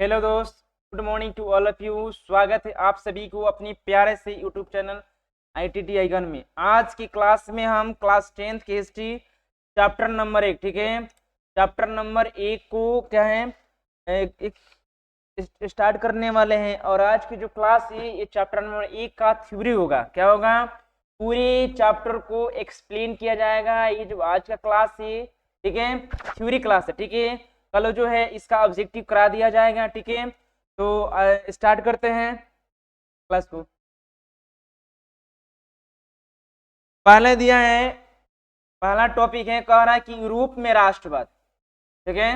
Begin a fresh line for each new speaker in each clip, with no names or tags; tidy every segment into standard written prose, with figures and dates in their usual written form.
Hello दोस्त, good morning to all of you. स्वागत है आप सभी को अपनी प्यारे से यूट्यूब चैनल ITT आइकन में। आज की क्लास में हम क्लास 10th की हिस्ट्री चैप्टर नंबर 1, ठीक है, चैप्टर नंबर 1 को क्या है स्टार्ट करने वाले हैं। और आज की जो क्लास है ये चैप्टर नंबर 1 का थ्योरी होगा। क्या होगा? पूरे चैप्टर को एक्सप्लेन किया जाएगा। ये जो आज का क्लास है, ठीक है, थ्योरी क्लास है, ठीक है। कल जो है इसका ऑब्जेक्टिव करा दिया जाएगा, ठीक है। तो स्टार्ट करते हैं क्लास को। पहले दिया है, पहला टॉपिक है, कह रहा है कि यूरोप में राष्ट्रवाद, ठीक है।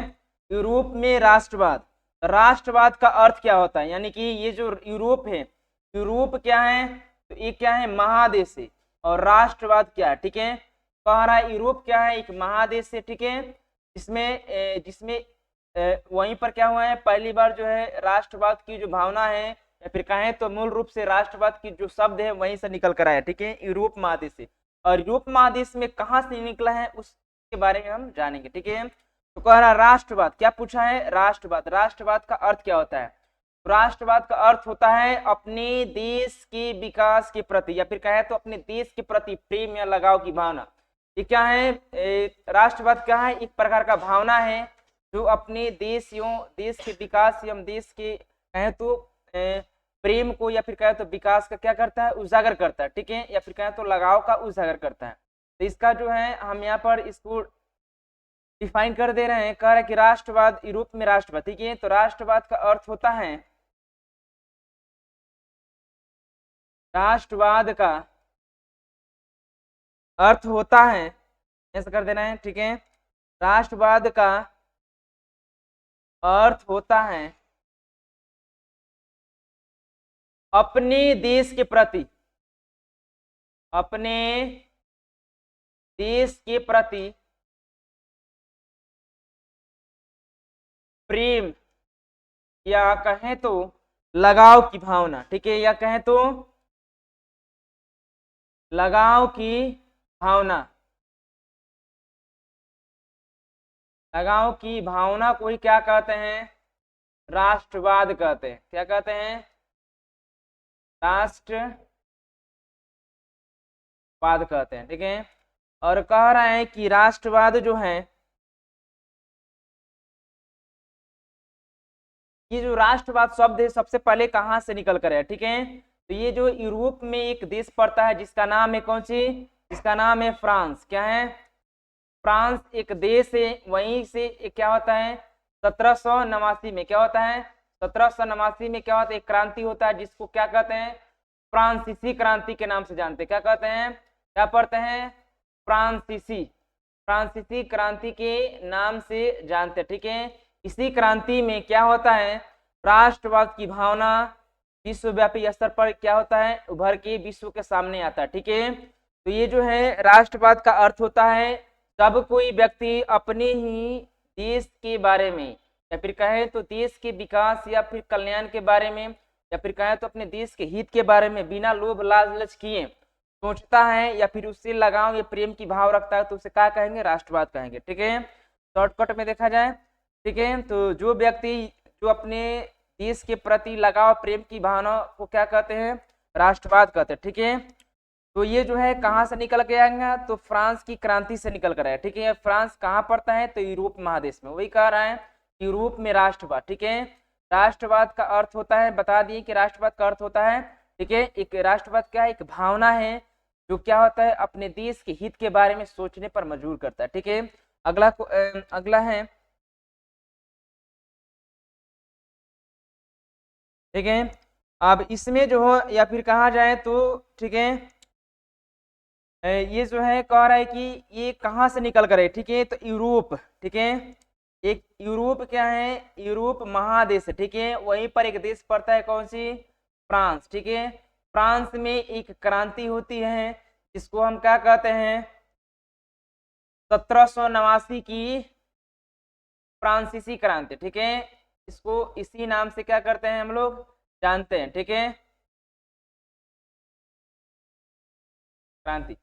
यूरोप में राष्ट्रवाद, राष्ट्रवाद का अर्थ क्या होता है, यानी कि ये जो यूरोप है, यूरोप क्या है, तो ये क्या है, महादेश है। और राष्ट्रवाद क्या है, ठीक है, कह रहा है यूरोप क्या है, एक महादेश है, ठीक है। जिसमें वहीं पर क्या हुआ है, पहली बार जो है राष्ट्रवाद की जो भावना है, या फिर कहें तो मूल रूप से राष्ट्रवाद की जो शब्द है वहीं से निकल कर आया, ठीक है, यूरोप महादेश से। और यूरोप महादेश में कहाँ से निकला है उसके बारे में हम जानेंगे, ठीक है। तो कह रहा राष्ट्रवाद, क्या पूछा है, राष्ट्रवाद, राष्ट्रवाद का अर्थ क्या होता है। तो राष्ट्रवाद का अर्थ होता है अपने देश के विकास के प्रति, या फिर कहे तो अपने देश के प्रति प्रेम या लगाव की भावना। ये क्या है, राष्ट्रवाद क्या है, एक प्रकार का भावना है जो अपने देश एवं देश के विकास एवं देश के कहें तो प्रेम को, या फिर कहें तो विकास का क्या करता है, उजागर करता है, ठीक है, या फिर कहें तो लगाव का उजागर करता है। तो इसका जो है हम यहाँ पर इसको डिफाइन कर दे रहे हैं। कह रहे हैं कि राष्ट्रवाद, यूरोप में राष्ट्रवाद, ठीक है। तो राष्ट्रवाद का अर्थ होता है, राष्ट्रवाद का अर्थ होता है, ऐसा कर देना है, ठीक है। राष्ट्रवाद का अर्थ होता है अपने देश के प्रति, अपने देश के प्रति प्रेम, या कहें तो लगाव की भावना, ठीक है, या कहें तो लगाव की भावना, लगाव की भावना को ही क्या कहते हैं, राष्ट्रवाद कहते हैं। क्या कहते हैं, राष्ट्रवाद कहते हैं, ठीक है। और कह रहे हैं कि राष्ट्रवाद जो है, ये जो राष्ट्रवाद शब्द है सबसे पहले कहाँ से निकल कर है, ठीक है। तो ये जो यूरोप में एक देश पड़ता है जिसका नाम है कौन सी, जिसका नाम है फ्रांस। क्या है, फ्रांस एक देश है। वहीं से एक क्या होता है, 1789 में क्या होता है, 1789 में क्या होता है, एक क्रांति होता है जिसको क्या कहते हैं, फ्रांसीसी क्रांति के नाम से जानते हैं। क्या कहते हैं, क्या पढ़ते हैं, फ्रांसीसी, फ्रांसीसी क्रांति के नाम से जानते हैं, ठीक है। इसी क्रांति में क्या होता है, राष्ट्रवाद की भावना विश्वव्यापी स्तर पर क्या होता है, उभर के विश्व के सामने आता है, ठीक है। तो ये जो है राष्ट्रवाद का अर्थ होता है सब कोई व्यक्ति अपने ही देश के बारे में, या फिर कहे तो देश के विकास या फिर कल्याण के बारे में, या फिर कहे तो अपने देश के हित के बारे में बिना लोभ लालच किए सोचता है, या फिर उससे लगाव या प्रेम की भाव रखता है, तो उसे क्या कहेंगे, राष्ट्रवाद कहेंगे, ठीक है। शॉर्टकट में देखा जाए, ठीक है। तो जो व्यक्ति जो अपने देश के प्रति लगाव प्रेम की भावना को क्या कहते हैं, राष्ट्रवाद कहते हैं, ठीक है। तो ये जो है कहाँ से निकल के आएगा, तो फ्रांस की क्रांति से निकल कर आया, ठीक है। फ्रांस कहाँ पड़ता है, तो यूरोप महादेश में। वही कह रहा है यूरोप में राष्ट्रवाद, ठीक है। राष्ट्रवाद का अर्थ होता है, बता दिए कि राष्ट्रवाद का अर्थ होता है, ठीक है, एक राष्ट्रवाद क्या है, एक भावना है जो क्या होता है, अपने देश के हित के बारे में सोचने पर मजबूर करता है, ठीक है। अगला है, ठीक है। अब इसमें जो हो, या फिर कहा जाए तो, ठीक है, ये जो है कह रहा है कि ये कहाँ से निकल कर है, ठीक है, तो यूरोप, ठीक है, एक यूरोप क्या है, यूरोप महादेश, ठीक है। वहीं पर एक देश पड़ता है कौन सी, फ्रांस, ठीक है। फ्रांस में एक क्रांति होती है जिसको हम क्या कहते हैं, 1789 की फ्रांसीसी क्रांति, ठीक है। इसको इसी नाम से क्या करते हैं हम लोग जानते हैं, ठीक है, क्रांति।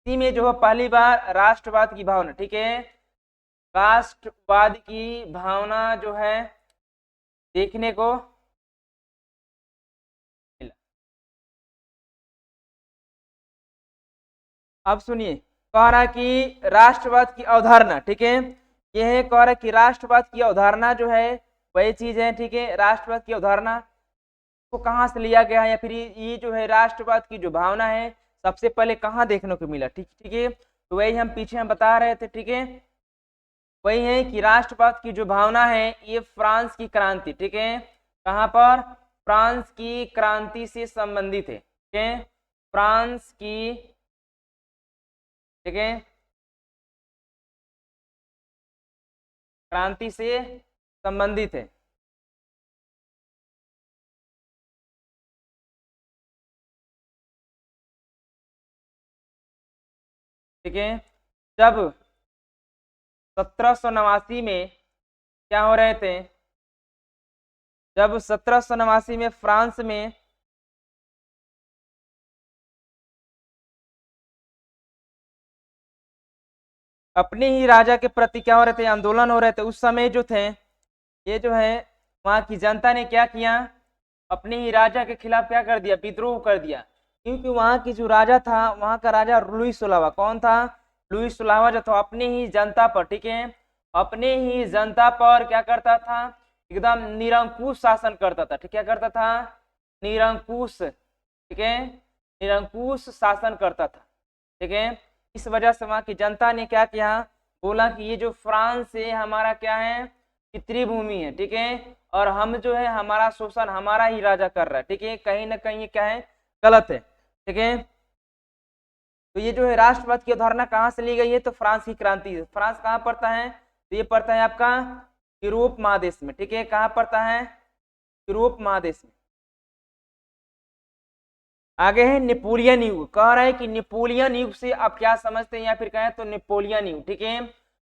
इसी में जो है पहली बार राष्ट्रवाद की भावना, ठीक है, राष्ट्रवाद की भावना जो है देखने को मिला। अब सुनिए, कह रहा है कि राष्ट्रवाद की अवधारणा, ठीक है, यह है कह रहा है कि राष्ट्रवाद की अवधारणा जो है वही चीज है, ठीक है। राष्ट्रवाद की अवधारणा को कहाँ से लिया गया है, या फिर ये जो है राष्ट्रवाद की जो भावना है सबसे पहले कहाँ देखने को मिला, ठीक ठीक है। तो वही हम पीछे हम बता रहे थे, ठीक है। वही है कि राष्ट्रवाद की जो भावना है ये फ्रांस की क्रांति, ठीक है, कहाँ पर, फ्रांस की क्रांति से संबंधित है, ठीक है, फ्रांस की, ठीक है, क्रांति से संबंधित है। ठीक है, जब 1789 में क्या हो रहे थे, जब 1789 में फ्रांस में अपने ही राजा के प्रति क्या हो रहे थे, आंदोलन हो रहे थे, उस समय जो थे ये जो है वहां की जनता ने क्या किया, अपने ही राजा के खिलाफ क्या कर दिया, विद्रोह कर दिया। क्योंकि वहां की जो राजा था, वहां का राजा लुई सोलहवां, कौन था, लुई सोलहवां जो था अपने ही जनता पर, ठीक है, अपने ही जनता पर क्या करता था, एकदम निरंकुश शासन करता था, ठीक, क्या करता था, निरंकुश, ठीक है, निरंकुश शासन करता था, ठीक है। इस वजह से वहां की जनता ने क्या किया, बोला कि ये जो फ्रांस है हमारा क्या है, पितृभूमि है, ठीक है, और हम जो है हमारा शोषण हमारा ही राजा कर रहा है, ठीक है, कहीं ना कहीं ये क्या है, गलत है, ठीक है। तो ये जो है राष्ट्रवाद की अवधारणा कहाँ से ली गई है, तो फ्रांस की क्रांति है। फ्रांस कहाँ पड़ता है, तो ये पड़ता है आपका यूरोप महादेश में, ठीक है, कहाँ पड़ता है, यूरोप महादेश में। आगे है नेपोलियन युग, कह रहा है कि नेपोलियन युग से आप क्या समझते हैं, या फिर कहें तो नेपोलियन युग, ठीक है।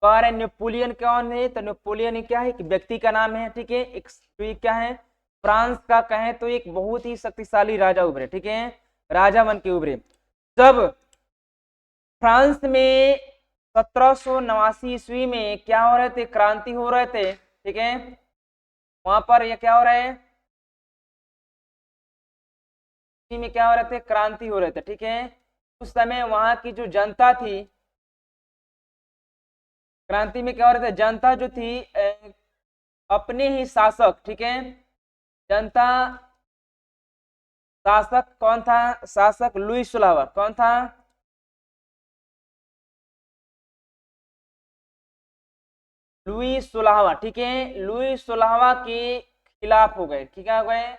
कह रहे हैं नेपोलियन कौन है, तो नेपोलियन क्या है, एक व्यक्ति का नाम है, ठीक है, एक तो ये क्या है, फ्रांस का कहें तो एक बहुत ही शक्तिशाली राजा उभरे, ठीक है, राजा बन के उभरे। जब फ्रांस में 1789 ईस्वी में क्या हो रहे थे, क्रांति हो रहे थे, ठीक है, वहां पर ये क्या हो रहे हैं, में क्या हो रहे थे, क्रांति हो रहे थे, ठीक है। उस समय वहां की जो जनता थी, क्रांति में क्या हो रहे थे, जनता जो थी अपने ही शासक, ठीक है, जनता, शासक कौन था, शासक लुई सोलहवां, कौन था, लुई सोलहवां, ठीक है, लुई सोलहवां के खिलाफ हो गए, ठीक है, हो गए,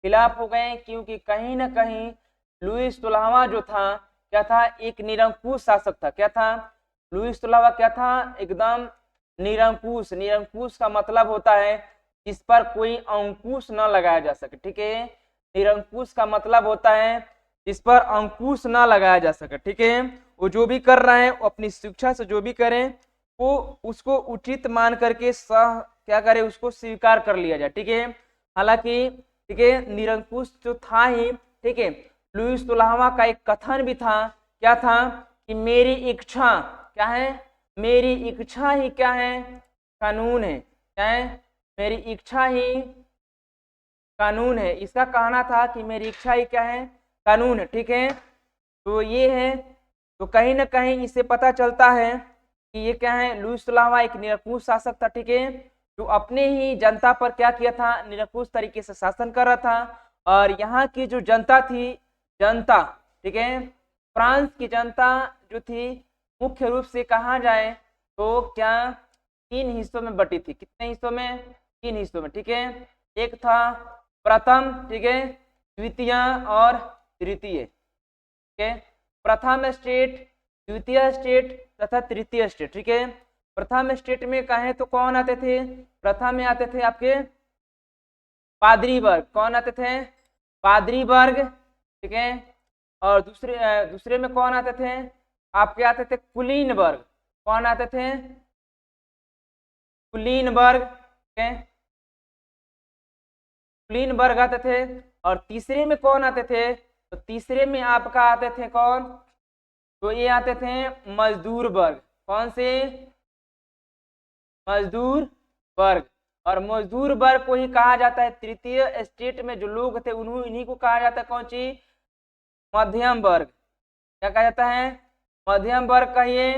खिलाफ हो गए, क्योंकि कहीं ना कहीं लुई सोलहवां जो था क्या था, एक निरंकुश शासक था, क्या था, लुई सोलहवां क्या था, एकदम निरंकुश। निरंकुश का मतलब होता है जिस पर कोई अंकुश न लगाया जा सके, ठीक है, निरंकुश का मतलब होता है जिस पर अंकुश न लगाया जा सके, ठीक है। वो जो भी कर रहे हैं वो अपनी शिक्षा से जो भी करें वो उसको उचित मान करके सह क्या करे, उसको स्वीकार कर लिया जाए, ठीक है। हालांकि ठीक है निरंकुश जो था ही, ठीक है, लुई सोलहवां का एक कथन भी था, क्या था, कि मेरी इच्छा क्या है, मेरी इच्छा ही क्या है, कानून है, क्या है, मेरी इच्छा ही कानून है। इसका कहना था कि मेरी इच्छा ही क्या है, कानून है, ठीक है। तो ये है, तो कहीं ना कहीं इससे पता चलता है कि ये क्या है, लुई सोलहवां एक निरंकुश शासक था, ठीक है, जो अपने ही जनता पर क्या किया था, निरंकुश तरीके से शासन कर रहा था। और यहाँ की जो जनता थी, जनता, ठीक है, फ्रांस की जनता जो थी मुख्य रूप से कहा जाए तो क्या तीन हिस्सों में बटी थी, कितने हिस्सों में, तीन हिस्सों में, ठीक है। एक था प्रथम, ठीक है, द्वितीय और तृतीय, ठीक है, प्रथम स्टेट, द्वितीय स्टेट तथा तृतीय स्टेट, ठीक है। प्रथम स्टेट में कहें तो कौन आते थे, प्रथम में आते थे आपके पादरी वर्ग, कौन आते थे, पादरी वर्ग, ठीक है। और दूसरे में कौन आते थे, आपके आते थे कुलीन वर्ग, कौन आते थे, कुलीन वर्ग, ठीक है, कुलीन वर्ग आते थे। और तीसरे में कौन आते थे, तो तीसरे में आपका आते थे कौन, तो ये आते थे मजदूर वर्ग, कौन से, मजदूर वर्ग। और मजदूर वर्ग को ही कहा जाता है तृतीय स्टेट में जो लोग थे इन्हीं को कहा जाता है कौन सी, मध्यम वर्ग। क्या कहा जाता है, मध्यम वर्ग कहिए,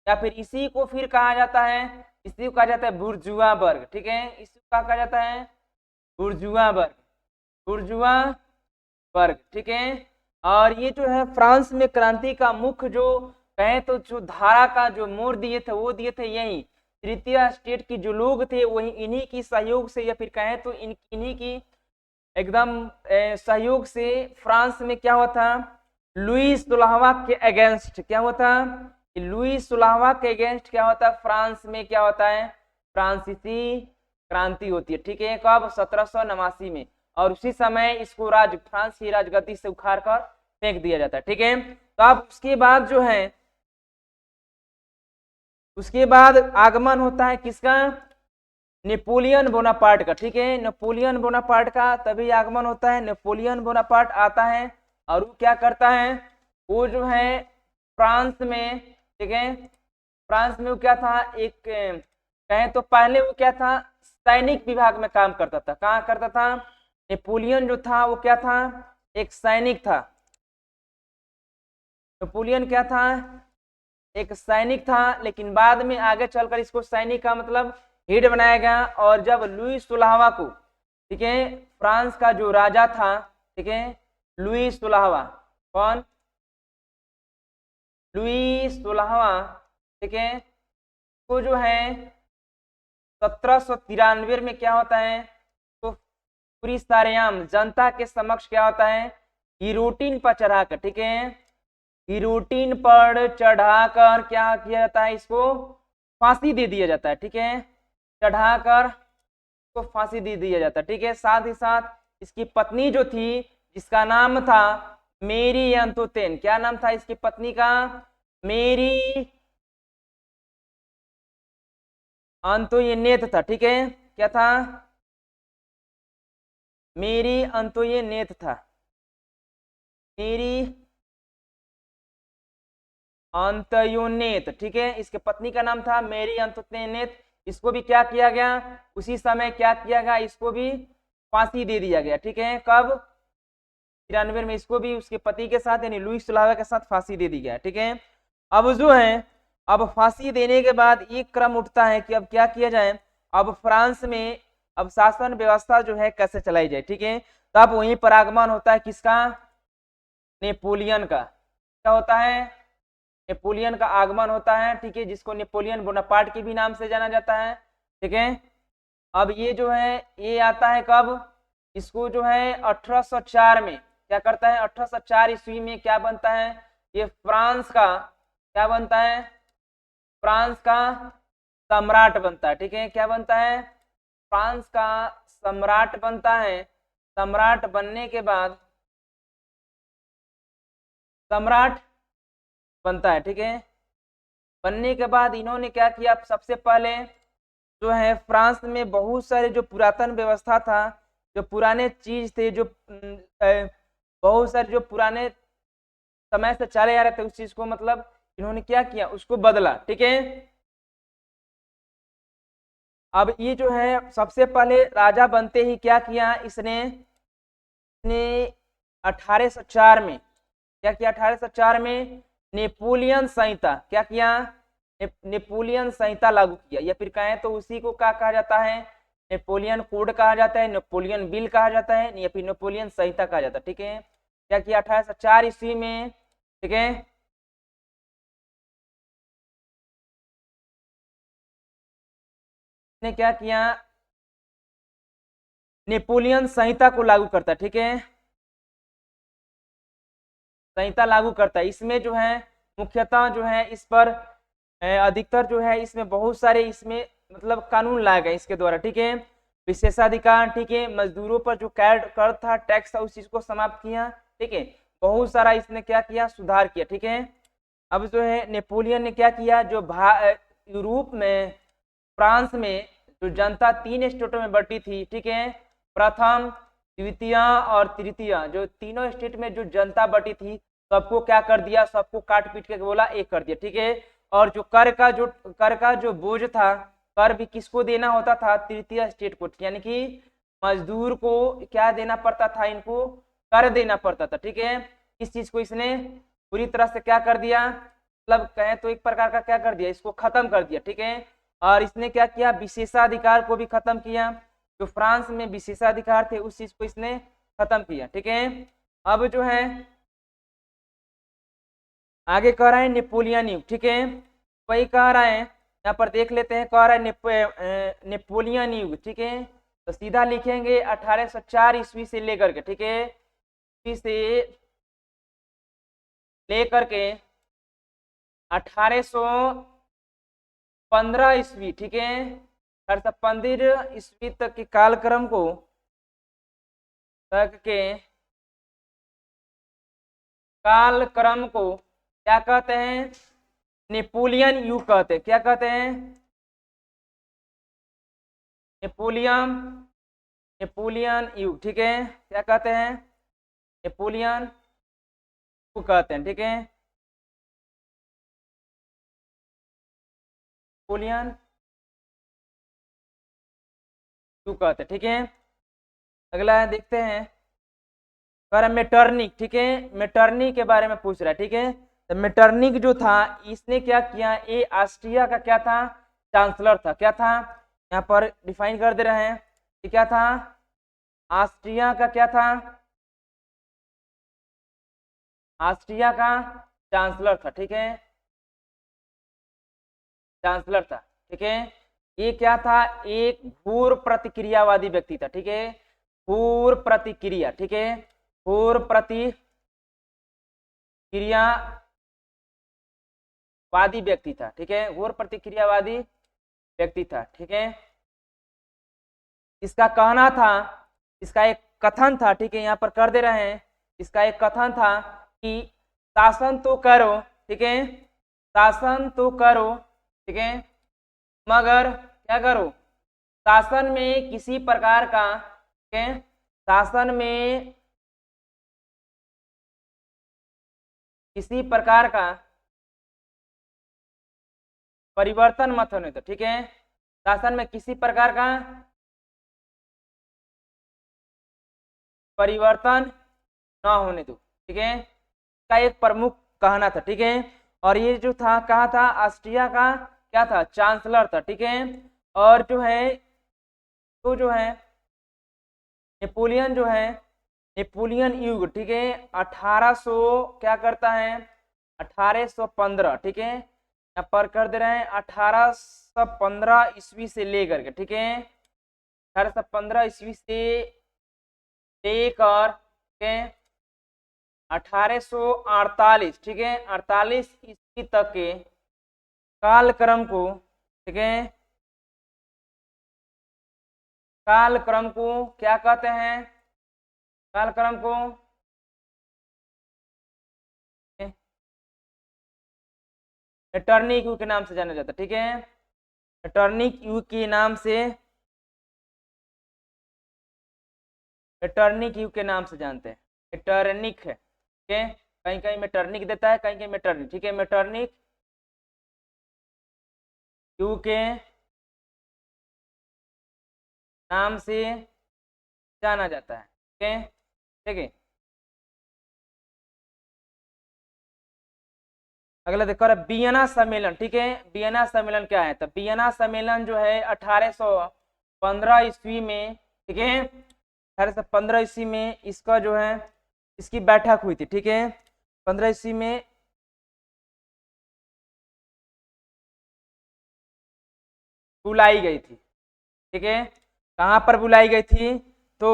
या फिर इसी को फिर कहा जाता है, इसी को कहा जाता है बुर्जुआ वर्ग। ठीक है, इसी को कहा जाता है बुर्जुआ वर्ग, बुर्जुआ वर्ग। ठीक है, और ये जो है फ्रांस में क्रांति का मुख्य जो कहें तो जो धारा का जो मोड़ दिए थे वो दिए थे यही तृतीय स्टेट की जो लोग थे वही इन्हीं की सहयोग से, या फिर कहें तो इन्हीं की एकदम सहयोग से फ्रांस में क्या हुआ था, लुई 16वां के अगेंस्ट क्या हुआ था, लुई 16वां के अगेंस्ट क्या होता है, फ्रांस में क्या होता है, फ्रांसीसी क्रांति होती है। ठीक है, कब, 1789 में, और उसी समय इसको फ्रांस की राजगद्दी से उखाड़ कर फेंक दिया जाता है। ठीक है, तो अब उसके बाद जो है, उसके बाद आगमन होता है किसका, नेपोलियन बोनापार्ट का। ठीक है, नेपोलियन बोनापार्ट का तभी आगमन होता है, नेपोलियन बोनापार्ट आता है और वो क्या करता है, वो जो है फ्रांस में, ठीक है, फ्रांस में वो क्या था, एक कहें तो पहले वो क्या था, सैनिक विभाग में काम करता था। कहाँ करता था, नेपोलियन जो था वो क्या था, एक सैनिक था। नेपोलियन क्या था, एक सैनिक था, लेकिन बाद में आगे चलकर इसको सैनिक का मतलब हेड बनाया गया। और जब लुई 16वां को, ठीक है, फ्रांस का जो राजा था, ठीक है, लुई 16वां, कौन, लुई 16वां, ठीक है, को जो है 1793 में क्या होता है, तो पूरी सारेआम जनता के समक्ष क्या होता है, गिरोटिन पर चढ़ाकर, ठीक है, गिरोटिन पर चढ़ाकर क्या किया जाता है, इसको फांसी दे दिया जाता है। ठीक है, चढ़ाकर को फांसी दे दिया जाता है। ठीक है, साथ ही साथ इसकी पत्नी जो थी जिसका नाम था मेरी अंतोतेन, क्या नाम था इसकी पत्नी का, मेरी अंतोयेनेत था। ठीक है, क्या था, मेरी अंतोयेनेत था, मेरी अंतयोनेत। ठीक है, इसके पत्नी का नाम था मेरी अंतोयनेत। इसको भी क्या किया गया, उसी समय क्या किया गया, इसको भी फांसी दे दिया गया। ठीक है, कब, 93 में इसको भी उसके पति के साथ यानी लुई 16वां के साथ फांसी दे दी गया। ठीक है, अब जो है, अब फांसी देने के बाद एक क्रम उठता है कि अब क्या किया जाए, अब फ्रांस में अब शासन व्यवस्था जो है कैसे चलाई जाए। ठीक है, तब वहीं पर आगमन होता है किसका, नेपोलियन का। क्या होता है, नेपोलियन का आगमन होता है। ठीक है, जिसको नेपोलियन बोनापार्ट के भी नाम से जाना जाता है। ठीक है, अब ये जो है ये आता है कब, इसको जो है 1804 में क्या करता है, 1804 ईस्वी में क्या बनता है, ये फ्रांस का क्या बनता है, फ्रांस का सम्राट बनता है। ठीक है, क्या बनता है, फ्रांस का सम्राट बनता है। सम्राट बनने के बाद, सम्राट बनता है। ठीक है, बनने के बाद इन्होंने क्या किया, सबसे पहले जो है फ्रांस में बहुत सारे जो पुरातन व्यवस्था था, जो पुराने चीज थे, जो बहुत सारे जो पुराने समय से चले आ रहे थे उस चीज को मतलब इन्होंने क्या किया, उसको बदला। ठीक है, अब ये जो है सबसे पहले राजा बनते ही क्या किया इसने, 1804 में क्या किया, 1804 में नेपोलियन संहिता, क्या किया, नेपोलियन संहिता लागू किया, या फिर कहें तो उसी को क्या कहा जाता है, नेपोलियन कोड कहा जाता है, नेपोलियन बिल कहा जाता है, या फिर नेपोलियन संहिता कहा जाता है। ठीक है, क्या किया 1804 ईस्वी में। ठीक है, ने क्या किया, नेपोलियन संहिता को लागू करता है। ठीक है, संहिता लागू करता है। इसमें जो है मुख्यतः जो है इस पर अधिकतर जो है इसमें बहुत सारे इसमें मतलब कानून लाए गए इसके द्वारा। ठीक है, विशेषाधिकार, ठीक है, मजदूरों पर जो कर था, टैक्स था, उस चीज को समाप्त किया। ठीक है, बहुत सारा इसने क्या किया, सुधार किया। ठीक है, अब जो है नेपोलियन ने क्या किया, जो यूरोप में फ्रांस में जो जनता 3 स्टेटों में बटी थी, ठीक है, प्रथम, द्वितीय और तृतीय, जो तीनों स्टेट में जो जनता बटी थी सबको क्या कर दिया, सबको काट पीट के बोला एक कर दिया। ठीक है, और जो कर का जो बोझ था कर भी किसको देना होता था? तृतीय स्टेट को, यानी कि मजदूर को क्या देना पड़ता था? इनको कर देना पड़ता था। ठीक है, इस चीज को इसने पूरी तरह से क्या कर दिया, मतलब कहें तो एक प्रकार का क्या कर दिया, इसको खत्म कर दिया। ठीक है, और इसने क्या किया, विशेषाधिकार को भी खत्म किया। जो फ्रांस में विशेषाधिकार थे उस चीज को इसने खत्म किया। ठीक है, अब जो है आगे कह रहा है नेपोलियन युग। ठीक है, वही कह रहा है, यहाँ पर देख लेते हैं, कह रहा है नेपोलियन युग। ठीक है, तो सीधा लिखेंगे 1804 ईस्वी से लेकर के, ठीक है, ईस्वी से लेकर के 1815 ईस्वी, ठीक है, 1815 ईस्वी तक के कालक्रम को क्या कहते हैं? नेपोलियन युग कहते हैं। क्या कहते हैं? नेपोलियन युग। ठीक है, क्या कहते हैं? नेपोलियन युग कहते हैं। ठीक है, नेपोलियन युग कहते हैं। ठीक है, अगला है देखते हैं, मेटरनिक। ठीक है, मेटरनिक के बारे में पूछ रहा है। ठीक है, तो मेटरनिक जो था इसने क्या किया, ये ऑस्ट्रिया का क्या था? चांसलर था। क्या था? यहाँ पर डिफाइन कर दे रहे हैं कि क्या था? ऑस्ट्रिया का क्या था? ऑस्ट्रिया का चांसलर था। ठीक है, चांसलर था। ठीक है, ये क्या था? एक घोर प्रतिक्रियावादी व्यक्ति था। ठीक है, घोर प्रतिक्रिया। ठीक है, घोर प्रतिक्रियावादी व्यक्ति था। ठीक है, घोर प्रतिक्रियावादी व्यक्ति था। ठीक है, इसका कहना था, इसका एक कथन था। ठीक है, यहाँ पर कर दे रहे हैं, इसका एक कथन था कि शासन तो करो, ठीक है, शासन तो करो, ठीक है, मगर क्या करो? शासन में किसी प्रकार का, ठीक है, शासन में किसी प्रकार का परिवर्तन मत होने दो। ठीक है, शासन में किसी प्रकार का परिवर्तन न होने दो। ठीक है, का एक प्रमुख कहना था। ठीक है, और ये जो था कहा था, ऑस्ट्रिया का क्या था? चांसलर था। ठीक है, और जो है नेपोलियन जो है, नेपोलियन युग, ठीक है, 1800 क्या करता है? 1815। ठीक है, यहाँ पर कर दे रहे हैं 1815 ईस्वी से लेकर के, ठीक है, 1815 ईस्वी से लेकर के 1848, ठीक है, 48 ईस्वी तक के कालक्रम को, ठीक है, कालक्रम को क्या कहते हैं? कालक्रम को मेटरनिक युग के नाम से जाना जाता है। ठीक है, मेटरनिक युग के नाम से, मेटरनिक युग के नाम से जानते हैं, मेटरनिक है। ठीक है, कहीं कहीं मेटरनिक देता है, कहीं कहीं मेटरनिक। ठीक है, मेटरनिक युग के नाम से जाना जाता है। ठीक है, ठीक है, अगला देखो वियना सम्मेलन। ठीक है, वियना सम्मेलन क्या है? तो वियना सम्मेलन जो है 1815 ईस्वी में, ठीक है, 1815 ईस्वी में इसका जो है, इसकी बैठक हुई थी। ठीक है, 15 ईस्वी में बुलाई गई थी। ठीक है, कहाँ पर बुलाई गई थी? तो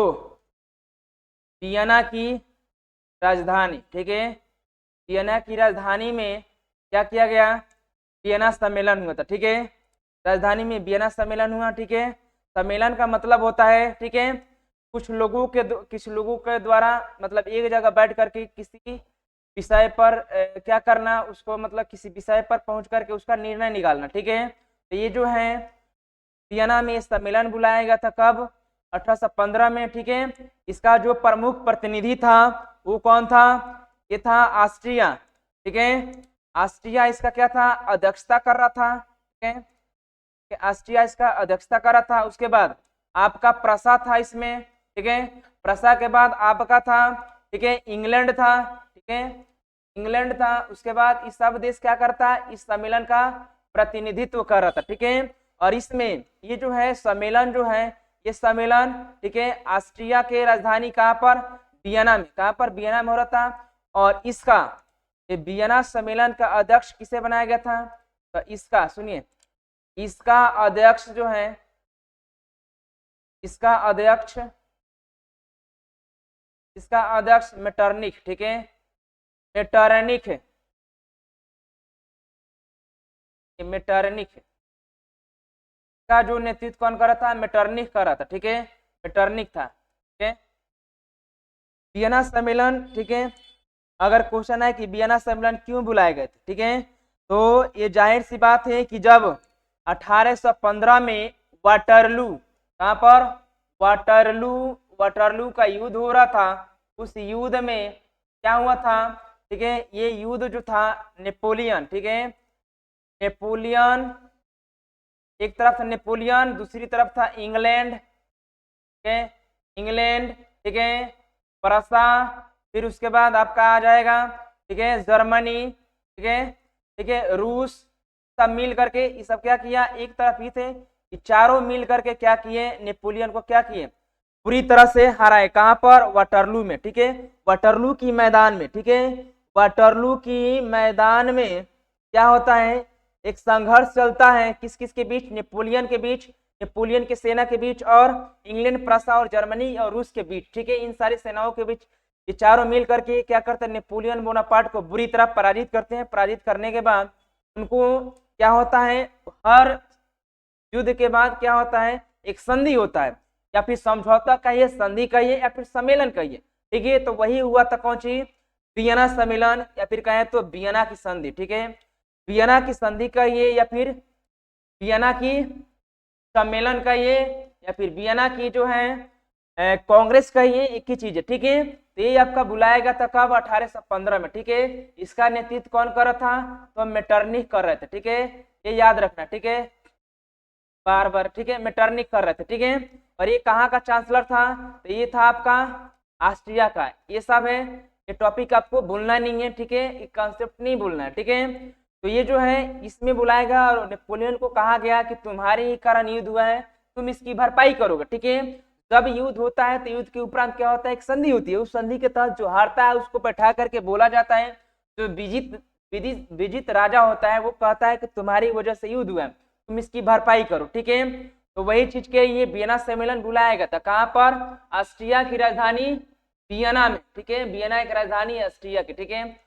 वियना की राजधानी, ठीक है, वियना की राजधानी में क्या किया गया? वियना सम्मेलन हुआ था। ठीक है, राजधानी में वियना सम्मेलन हुआ। ठीक है, सम्मेलन का मतलब होता है, ठीक है, कुछ लोगों के द्वारा मतलब एक जगह बैठ करके किसी विषय पर क्या करना, उसको मतलब किसी विषय पर पहुंच करके उसका निर्णय निकालना। ठीक है, तो ये जो है वियना में सम्मेलन बुलाया गया था। कब? 1815 में। ठीक है, इसका जो प्रमुख प्रतिनिधि था वो कौन था? ये था ऑस्ट्रिया। ठीक है, ऑस्ट्रिया इसका क्या था? अध्यक्षता कर रहा था। ठीक है, ऑस्ट्रिया इसका अध्यक्षता कर रहा था। उसके बाद आपका प्रसा था इसमें, ठीक है, प्रसा के बाद आपका था, ठीक है, इंग्लैंड था, ठीक है, इंग्लैंड था। उसके बाद इस सब देश क्या करता है, इस सम्मेलन का प्रतिनिधित्व कर रहा था, ठीक है। और इसमें ये जो है सम्मेलन जो है, ये सम्मेलन, ठीक है, ऑस्ट्रिया के राजधानी कहाँ पर, वियना में, कहाँ पर, वियना में हो रहा था। और इसका ये वियना सम्मेलन का अध्यक्ष किसे बनाया गया था, तो इसका सुनिए, इसका अध्यक्ष जो है, इसका अध्यक्ष मेटरनिक, ठीक है, मेटरनिक है, मेटरनिक का जो नेतृत्व कौन कर रहा था, मेटरनिक कर रहा था, ठीक है, मेटरनिक था, ठीक है। वियना सम्मेलन, ठीक है, अगर क्वेश्चन है कि वियना सम्मेलन क्यों बुलाए गए थे, ठीक है, तो ये जाहिर सी बात है कि जब 1815 में वाटरलू, कहाँ पर, वाटरलू का युद्ध हो रहा था, उस युद्ध में क्या हुआ था, ठीक है, ये युद्ध जो था नेपोलियन, ठीक है, नेपोलियन, एक तरफ था नेपोलियन, दूसरी तरफ था इंग्लैंड, ठीक है, इंग्लैंड, ठीक है, प्रसा, फिर उसके बाद आपका आ जाएगा, ठीक है, जर्मनी, ठीक है, ठीक है, रूस, सब मिल करके ये सब क्या किया, एक तरफ ही थे, ये चारों मिल करके क्या किए, नेपोलियन को क्या किए, पूरी तरह से हराए। कहां पर, वाटरलू में, ठीक है, वाटरलू की मैदान में, ठीक है, वाटरलू की मैदान में क्या होता है, एक संघर्ष चलता है, किस किस के बीच, नेपोलियन के बीच, नेपोलियन की सेना के बीच, और इंग्लैंड, प्रसा और जर्मनी और रूस के बीच, ठीक है, इन सारी सेनाओं के बीच ये चारों मिल करके क्या करते हैं, नेपोलियन बोनापार्ट को बुरी तरह पराजित करते हैं। पराजित करने के बाद उनको क्या होता है, हर युद्ध के बाद क्या होता है, एक संधि होता है, या फिर समझौता कहिए, संधि कहिए, या फिर सम्मेलन कहिए, ठीक है। तो वही हुआ था, कौन सी, वियना सम्मेलन, या फिर कहें तो वियना की संधि, ठीक है, वियना की संधि कहिए, या फिर वियना की सम्मेलन कहिए, या फिर वियना की जो है कांग्रेस कहिए, एक ही चीज है, ठीक है। तो ये आपका बुलाया गया था कब, 1815 में, ठीक है। इसका नेतृत्व कौन कर रहा था, तो मेटरनिक कर रहे थे, ठीक है, ये याद रखना, ठीक है, बार बार, ठीक है, मेटरनिक कर रहे थे, ठीक है। और ये कहाँ का चांसलर था, तो ये था आपका ऑस्ट्रिया का। ये सब है, ये टॉपिक आपको भूलना नहीं है, ठीक है, ये कॉन्सेप्ट नहीं भूलना है, ठीक है। तो ये जो है इसमें बुलाएगा, और नेपोलियन को कहा गया कि तुम्हारे ही कारण युद्ध हुआ है, तुम इसकी भरपाई करोगे, ठीक है। जब युद्ध होता है तो युद्ध के उपरांत क्या होता है, एक संधि होती है, उस संधि के तहत जो हारता है उसको बैठा करके बोला जाता है, जो विजित राजा होता है वो कहता है कि तुम्हारी वजह से युद्ध हुआ है, तुम इसकी भरपाई करो, ठीक है। तो वही चीज के ये वियना सम्मेलन बुलाया गया था, कहाँ पर, ऑस्ट्रिया की राजधानी वियना में, ठीक है, वियना की राजधानी ऑस्ट्रिया की, ठीक है।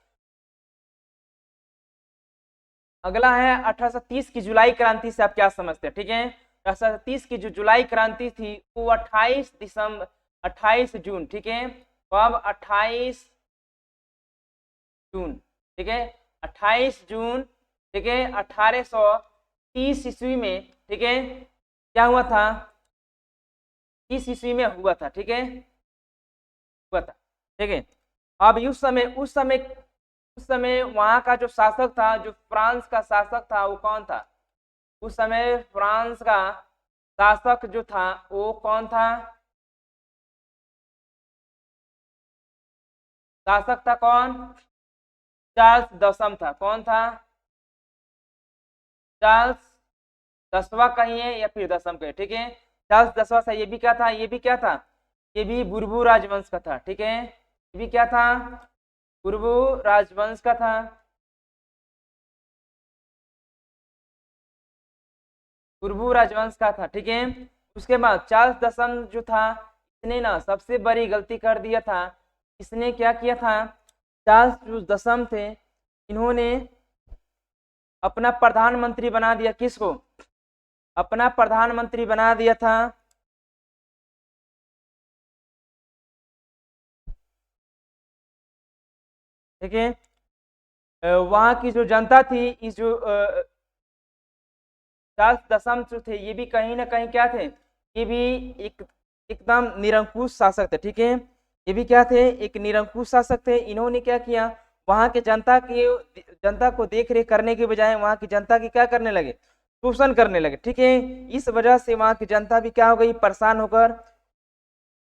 अगला है 1830 की जुलाई क्रांति से आप क्या समझते हैं, ठीक है। 1830 की जो जुलाई क्रांति थी वो 28 जून, ठीक है, कब, 28 जून, ठीक है, 28 जून, ठीक है, 1830 ईस्वी में, ठीक है, क्या हुआ था, 30 ईस्वी में हुआ था, ठीक है, हुआ था, ठीक है। अब उस समय वहां का जो शासक था, जो फ्रांस का शासक था, वो कौन था, उस समय फ्रांस का शासक जो था वो कौन था, शासक था कौन, चार्ल्स दसम था, कौन था, चार्ल्स दसवां कहिए या फिर दसम कहिए, ठीक है, चार्ल्स दसवां था। ये भी क्या था, ये भी क्या था, ये भी बुर्बू राजवंश का था, ठीक है, ये भी क्या था, बुर्बू राजवंश का था, बुर्बू राजवंश का था, ठीक है। उसके बाद चार्ल्स दसम जो था, इसने ना सबसे बड़ी गलती कर दिया था। इसने क्या किया था, चार्ल्स जो दसम थे, इन्होंने अपना प्रधानमंत्री बना दिया, किसको, अपना प्रधानमंत्री बना दिया था, ठीक है। वहां की जो जनता थी, इस जो चार्ल्स दसम जो थे, ये भी कहीं ना कहीं क्या थे, ये भी एकदम निरंकुश शासक थे, ठीक है। ये भी क्या थे, एक निरंकुश शासक थे। इन्होंने क्या किया, वहां के जनता को देख रेख करने के बजाय वहां की जनता की क्या करने लगे, शोषण करने लगे। ठीक है, इस वजह से वहां की जनता भी क्या हो गई, परेशान होकर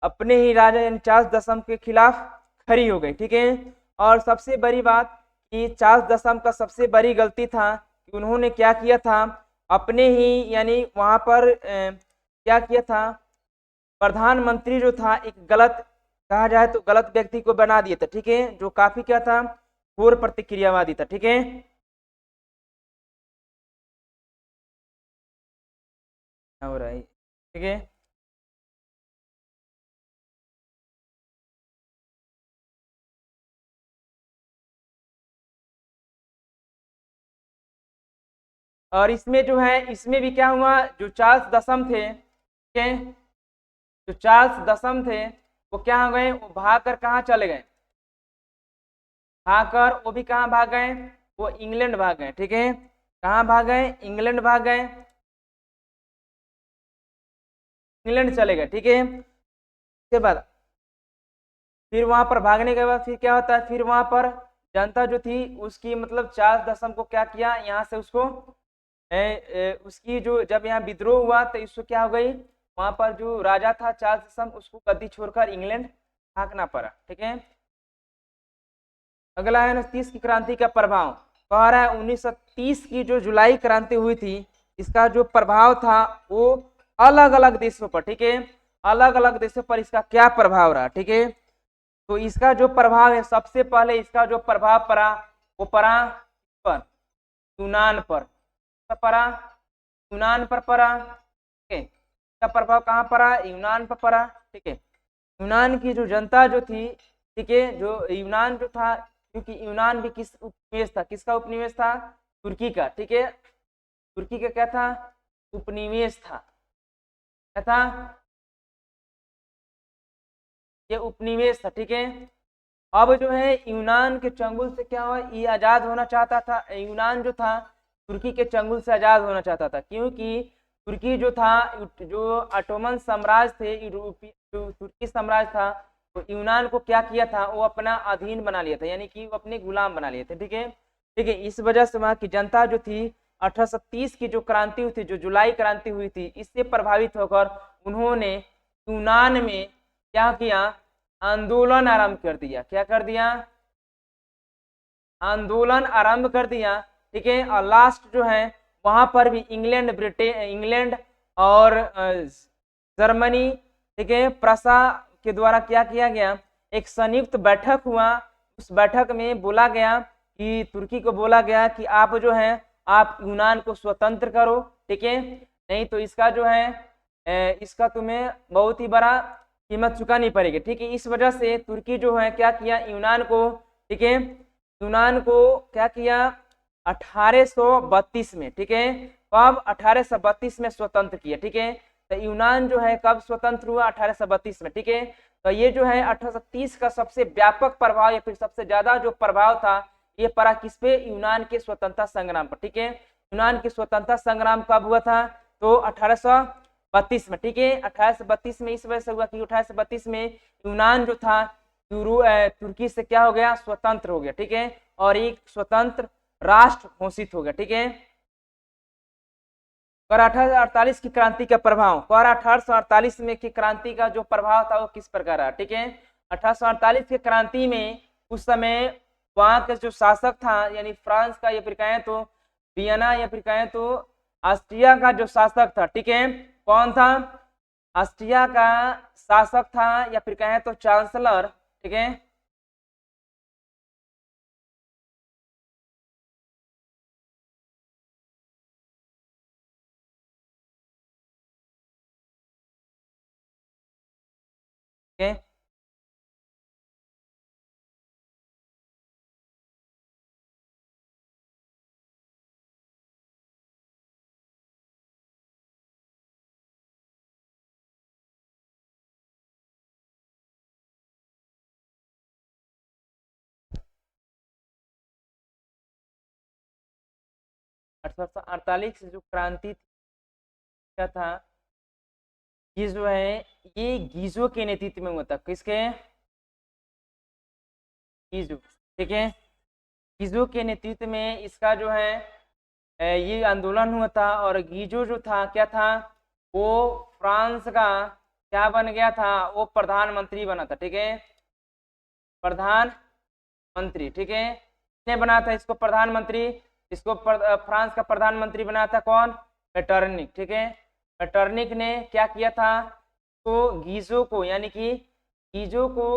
अपने ही राजा यानी चार्ल्स दशम के खिलाफ खड़ी हो गई। ठीक है, और सबसे बड़ी बात कि चार्ल्स दशम का सबसे बड़ी गलती था कि उन्होंने क्या किया था, अपने ही यानी वहां पर क्या किया था, प्रधानमंत्री जो था एक गलत, कहा जाए तो गलत व्यक्ति को बना दिया था। ठीक है, जो काफी क्या था, घोर प्रतिक्रियावादी था। ठीक है, हो रहा है। ठीक है, और इसमें जो है, इसमें भी क्या हुआ, जो चार्ल्स दशम थे, ठीक है, जो चार्ल्स दशम थे वो क्या हो गए, वो भाग कर कहाँ चले गए, भागकर वो भी कहाँ भाग गए, वो इंग्लैंड भाग गए। ठीक है, कहाँ भाग गए, इंग्लैंड भाग गए, इंग्लैंड चले गए। ठीक है, उसके बाद फिर वहां पर भागने के बाद फिर क्या होता है, फिर वहां पर जनता जो थी उसकी मतलब चार्ल्स दशम को क्या किया, यहाँ से उसको उसकी जो जब यहाँ विद्रोह हुआ तो इसको क्या हो गई, वहां पर जो राजा था चार्ल्स दशम उसको गद्दी छोड़कर इंग्लैंड भागना पड़ा। ठीक है, अगला है ना 30 की क्रांति का प्रभाव, कह रहा है 1930 की जो जुलाई क्रांति हुई थी इसका जो प्रभाव था वो अलग अलग देशों पर, ठीक है, अलग अलग देशों पर इसका क्या प्रभाव रहा। ठीक है, तो इसका जो प्रभाव है, सबसे पहले इसका जो प्रभाव पड़ा वो पड़ा पर यूनान पर, पड़ा यूनान पर पड़ा। ठीक है, इसका प्रभाव कहाँ पड़ा, यूनान पर पड़ा। ठीक है, यूनान की जो जनता जो थी, ठीक है, जो यूनान जो था, क्योंकि यूनान भी किस उपनिवेश था, किसका उपनिवेश था, तुर्की का। ठीक है, तुर्की का क्या था, उपनिवेश था, क्या था, ये उपनिवेश था। ठीक है, अब जो है यूनान के चंगुल से क्या हुआ, ये आजाद होना चाहता था, यूनान जो था तुर्की के चंगुल से आजाद होना चाहता था, क्योंकि तुर्की जो था, जो ऑटोमन साम्राज्य थे, यूरोपीय जो तुर्की साम्राज्य था, तो यूनान को क्या किया था, वो अपना अधीन बना लिया था, यानी कि वो अपने गुलाम बना लिए थे। ठीक है, ठीक है, इस वजह से वहाँ की जनता जो थी 1830 की जो क्रांति हुई थी, जो जुलाई क्रांति हुई थी, इससे प्रभावित होकर उन्होंने यूनान में क्या किया, आंदोलन आरंभ कर दिया। क्या कर दिया, आंदोलन आरंभ कर दिया। ठीक है, और लास्ट जो है वहां पर भी इंग्लैंड, ब्रिटेन, इंग्लैंड और जर्मनी, ठीक है, प्रसा के द्वारा क्या किया गया, एक संयुक्त बैठक हुआ। उस बैठक में बोला गया कि तुर्की को बोला गया कि आप जो है आप यूनान को स्वतंत्र करो। ठीक है, नहीं तो इसका जो है इसका तुम्हें बहुत ही बड़ा कीमत चुकानी पड़ेगी। ठीक है, इस वजह से तुर्की जो है क्या किया, यूनान को, ठीक है, यूनान को क्या किया 1832 में। ठीक है, कब, 1832 में स्वतंत्र किया। ठीक है, तो यूनान जो है कब स्वतंत्र हुआ, 1832 में। ठीक है, तो ये जो है 1830 का सबसे व्यापक प्रभाव या फिर सबसे ज्यादा जो प्रभाव था ये पड़ा किस पे, यूनान के स्वतंत्रता संग्राम पर। ठीक है, यूनान के स्वतंत्रता संग्राम कब हुआ था, तो 1832 में। ठीक है, 1832 में इस वजह से हुआ कि 1832 में यूनान जो था तुर्की से क्या हो गया, स्वतंत्र हो गया। ठीक है, और एक स्वतंत्र राष्ट्र घोषित हो गया। ठीक है, कर 1848 की क्रांति का प्रभाव, कर 1848 में की क्रांति का जो प्रभाव था वो किस प्रकार रहा। ठीक है, 1848 की क्रांति में उस समय वहां का जो शासक था यानी फ्रांस का, या फिर कहें तो वियना, या फिर कहें तो ऑस्ट्रिया का जो शासक था। ठीक है, कौन था, ऑस्ट्रिया का शासक था, या फिर कहें तो चांसलर। ठीक है, ठीक है, 1848 से जो क्रांति क्या था, ये जो है ये गीजो के नेतृत्व में हुआ था। किसके, गीजो। ठीक है, गीजो के नेतृत्व में इसका जो है ये आंदोलन हुआ था और गीजो जो था क्या था, वो फ्रांस का क्या बन गया था, वो प्रधानमंत्री बना था। ठीक है, प्रधानमंत्री। ठीक है, किसने बना था इसको प्रधानमंत्री, इसको फ्रांस का प्रधानमंत्री बनाया था कौन, मेटरनिक। ठीक है, मेटरनिक ने क्या किया था, तो गीजो को यानी कि गीजो को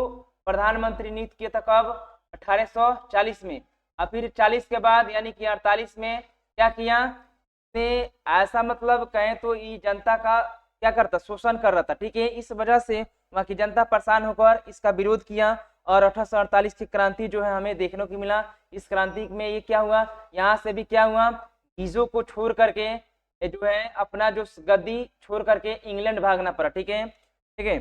प्रधानमंत्री नियुक्त किया था कब, 1840 में। और फिर 40 के बाद यानी कि 48 में क्या किया, ने ऐसा मतलब कहें तो ये जनता का क्या करता, शोषण कर रहा था। ठीक है, इस वजह से वहाँ की जनता परेशान होकर इसका विरोध किया और 1848 की क्रांति जो है हमें देखने को मिला। इस क्रांति में ये क्या हुआ, यहाँ से भी क्या हुआ, गीजो को छोड़ करके ये जो है अपना जो गद्दी छोड़ करके इंग्लैंड भागना पड़ा। ठीक है, ठीक है।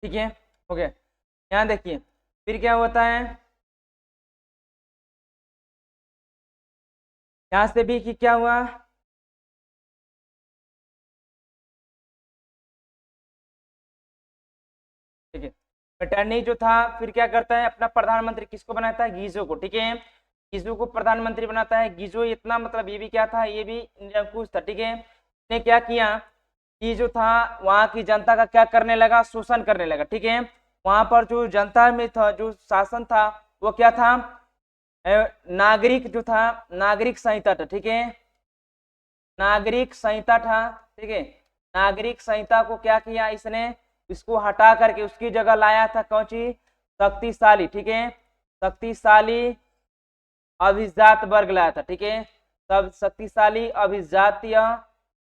ठीक है, हो गया। यहाँ देखिए फिर क्या होता है, यहाँ से भी कि क्या हुआ, ठीक है। मेटरनिक जो था फिर क्या करता है, अपना प्रधानमंत्री किसको बनाता है, गीजो को। ठीक है, गीजो को प्रधानमंत्री बनाता है। गीजो इतना मतलब ये भी क्या था, ये भी निरंकुश था। ठीक है, ने क्या किया कि जो था वहाँ की जनता का क्या करने लगा, शोषण करने लगा। ठीक है, वहाँ पर जो जनता में था जो शासन था वो क्या था, नागरिक जो था, नागरिक संहिता था। ठीक है, नागरिक संहिता था। ठीक है, नागरिक संहिता को क्या किया इसने, इसको हटा करके उसकी जगह लाया था कौन सी, शक्तिशाली। ठीक है, शक्तिशाली अभिजात वर्ग लाया था। ठीक है, तब शक्तिशाली अभिजातीय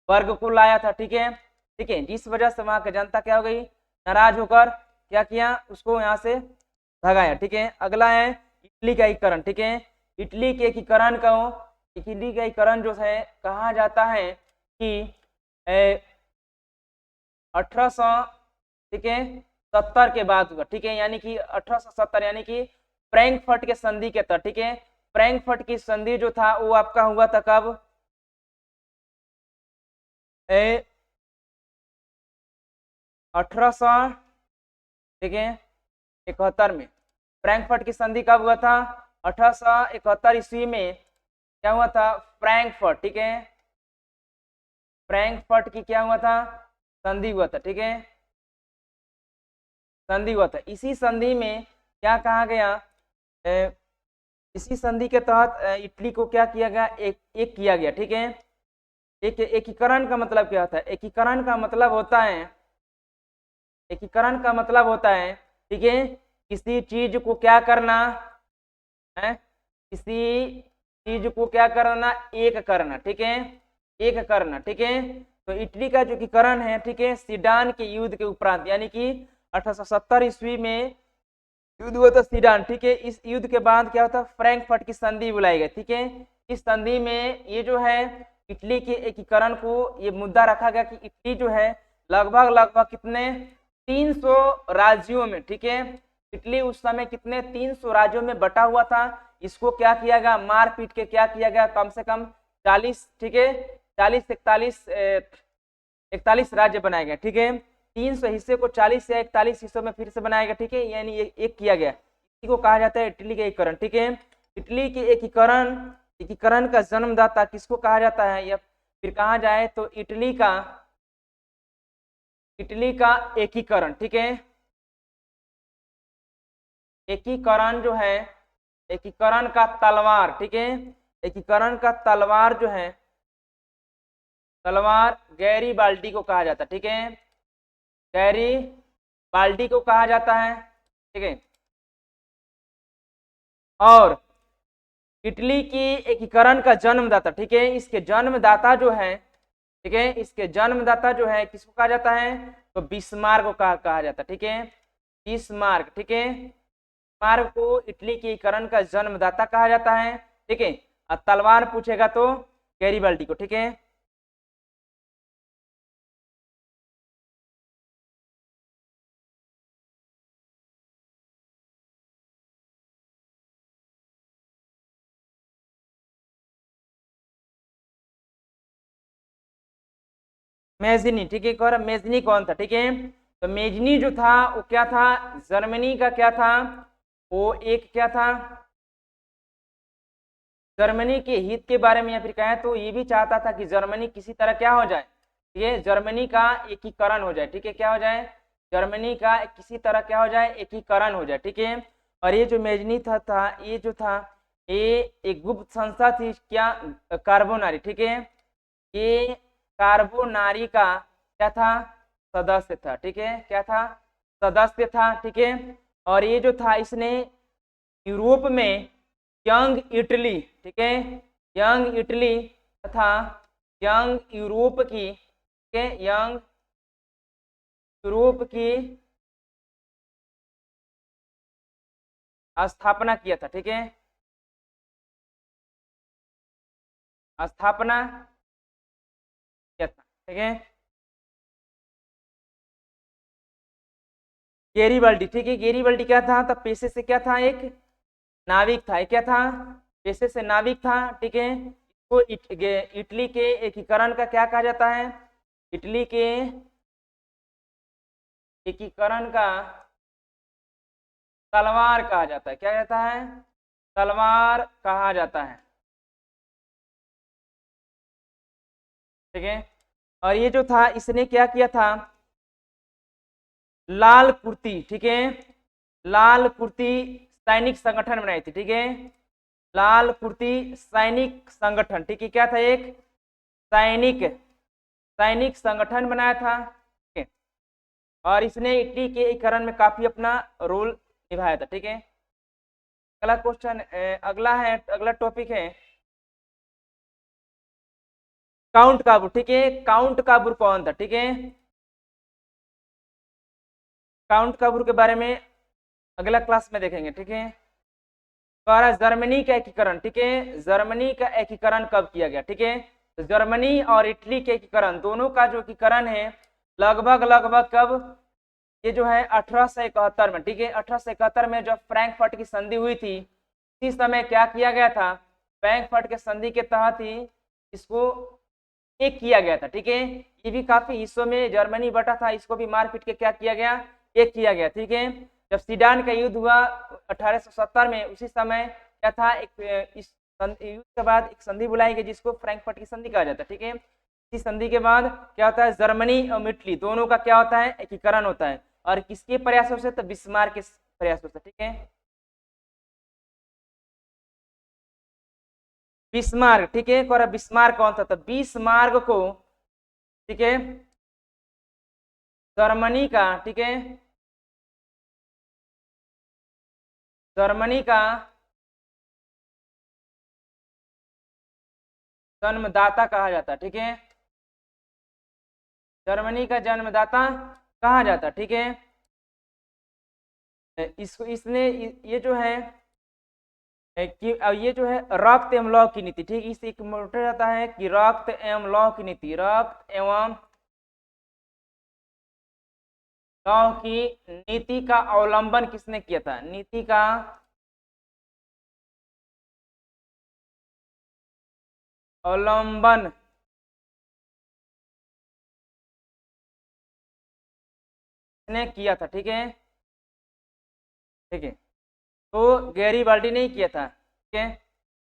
वर्ग को लाया था। ठीक है, ठीक है, जिस वजह से वहां की जनता क्या हो गई, नाराज होकर क्या किया, उसको यहाँ से भगाया। ठीक है, अगला है इटली का एकीकरण। ठीक है, इटली के एकीकरण का, इटली का एकीकरण जो है कहा जाता है कि 1800, ठीक है, 70 के बाद हुआ। ठीक है, यानी कि 1870 यानी कि फ्रैंकफर्ट के संधि के तहत। ठीक है, फ्रैंकफर्ट की संधि जो था वो आपका हुआ था कब, 1800, ठीक है, 71 में। फ्रैंकफर्ट की संधि कब हुआ था, 1871 ईस्वी में क्या हुआ था, फ्रैंकफर्ट। ठीक है, फ्रैंकफर्ट की क्या हुआ था, संधि हुआ था। ठीक है, संधि हुआ था। इसी संधि में क्या कहा गया, इसी संधि के तहत इटली को क्या किया गया, एक किया गया। ठीक है, एक एकीकरण का मतलब क्या होता है, एकीकरण का मतलब होता है, एकीकरण का मतलब होता है, ठीक है, किसी चीज को क्या करना है, किसी चीज को क्या करना, एक करना। ठीक है, एक करना। ठीक है, तो इटली का जो एकीकरण है, ठीक है, सीडान के युद्ध के उपरांत यानी कि 1870 ईस्वी में युद्ध हुआ था सीडान। ठीक है, इस युद्ध के बाद क्या होता, फ्रैंकफर्ट की संधि बुलाई गई। ठीक है, इस संधि में ये जो है इटली के एकीकरण को ये मुद्दा रखा गया कि इटली जो है लगभग लगभग कितने 300 राज्यों में, ठीक है, इटली उस समय कितने 300 राज्यों में बटा हुआ था। इसको क्या किया गया, मार पीट के क्या किया गया, कम से कम 40, ठीक है, 40 41 राज्य बनाए गए। ठीक है, 300 हिस्से को 40 या 41 हिस्सों में फिर से बनाया गया। ठीक है, यानी एक किया गया, इसी को कहा जाता है इटली के एकीकरण। ठीक है, इटली के एकीकरण एकीकरण का जन्मदाता किसको कहा जाता है, या फिर कहा जाए तो इटली का एकीकरण, ठीक है। एकीकरण जो है, एकीकरण का तलवार, ठीक है, एकीकरण का तलवार जो है, तलवार गैरीबाल्डी को कहा जाता है, ठीक है, गैरीबाल्डी को कहा जाता है, ठीक है। और इटली की एकीकरण का जन्मदाता, ठीक है, इसके जन्मदाता जो है, ठीक है, इसके जन्मदाता जो है किसको कहा जाता है, तो बिस्मार्क को कहा जाता है, ठीक है, बिस्मार्क, ठीक है। बिस्मार्क को इटली के एकीकरण का जन्मदाता कहा जाता है, ठीक है। और तलवार पूछेगा तो गैरीबाल्डी को, ठीक है। मेजनी, ठीक है, और मेजनी कौन था, ठीक है, तो मेजनी जो था वो क्या था, जर्मनी का क्या था, वो एक क्या था, जर्मनी के हित के बारे में, या फिर कहें तो ये भी चाहता था कि जर्मनी किसी तरह क्या हो जाए, ठीक है, जर्मनी का एकीकरण हो जाए, ठीक है, क्या हो जाए, जर्मनी का किसी तरह क्या हो जाए, एकीकरण हो जाए, ठीक है। और ये जो मेजनी था ये जो था, ये एक गुप्त संस्था थी, क्या, कार्बोनारी, ठीक है, ये कार्बोनारी का क्या था, सदस्य था, ठीक है, क्या था, सदस्य था, ठीक है। और ये जो था इसने यूरोप में यंग इटली, ठीक है, यंग इटली तथा यंग यूरोप की, ठीक है, यंग यूरोप की स्थापना किया था, ठीक है, स्थापना किया था, ठीक है। गेरीबाल्डी, ठीक है, गेरीबाल्डी क्या था, तब पेशे से क्या था, एक नाविक था, क्या था, पेशे से नाविक था, ठीक है। इसको इटली के एकीकरण का क्या कहा जाता है, इटली के एकीकरण का तलवार कहा जाता है, क्या कहता है, तलवार कहा जाता है, ठीक है। और ये जो था इसने क्या किया था, लाल कुर्ती, ठीक है, लाल कुर्ती सैनिक संगठन बनाई थी, ठीक है, लाल कुर्ती सैनिक संगठन, ठीक है, क्या था, एक सैनिक सैनिक संगठन बनाया था, ठीक है। और इसने इटली के एकीकरण में काफी अपना रोल निभाया था, ठीक है। अगला क्वेश्चन, अगला टॉपिक है काउंट काबूर, ठीक है, काउंट काबूर कौन था, ठीक है, काउंट काबूर के बारे में अगला क्लास में देखेंगे, ठीक है। द्वारा जर्मनी का एकीकरण, ठीक है, जर्मनी का एकीकरण कब किया गया, ठीक है, तो जर्मनी और इटली के एकीकरण दोनों का जो एकीकरण है लगभग लगभग कब, ये जो है 1871 में, ठीक है, 1871 में जब फ्रैंकफर्ट की संधि हुई थी, इसी समय क्या किया गया था, फ्रैंकफर्ट के संधि के तहत ही इसको एक किया गया था, ठीक है। ये भी काफी हिस्सों में जर्मनी बटा था, इसको भी मार पीट के क्या किया गया, एक किया गया, ठीक है। जब सीडान का युद्ध हुआ 1870 में, उसी समय क्या था, एक इस युद्ध के बाद एक संधि बुलाई गई जिसको फ्रैंकफर्ट की संधि कहा जाता है, ठीक है। इस संधि के बाद क्या होता है, जर्मनी और इटली दोनों का क्या होता है, एकीकरण होता है, और किसके प्रयासों से, तो बिस्मार्क के प्रयासों से, ठीक है, बिस्मार्क, ठीक है। और बिस्मार्क कौन था, तो बिस्मार्क को, ठीक है, जर्मनी का, ठीक है, जर्मनी का जन्मदाता कहा जाता, ठीक है, जर्मनी का जन्मदाता कहा जाता, ठीक है। इसको इसने ये जो है कि ये जो है रक्त एवं लौह की नीति, ठीक, इसे एक मोटा जाता है कि रक्त एवं लौह की नीति, रक्त एवं लौह की नीति का अवलंबन किसने किया था, नीति का अवलंबन ने किया था, ठीक है, ठीक है, तो गैरीबाल्डी ने किया था, ठीक है।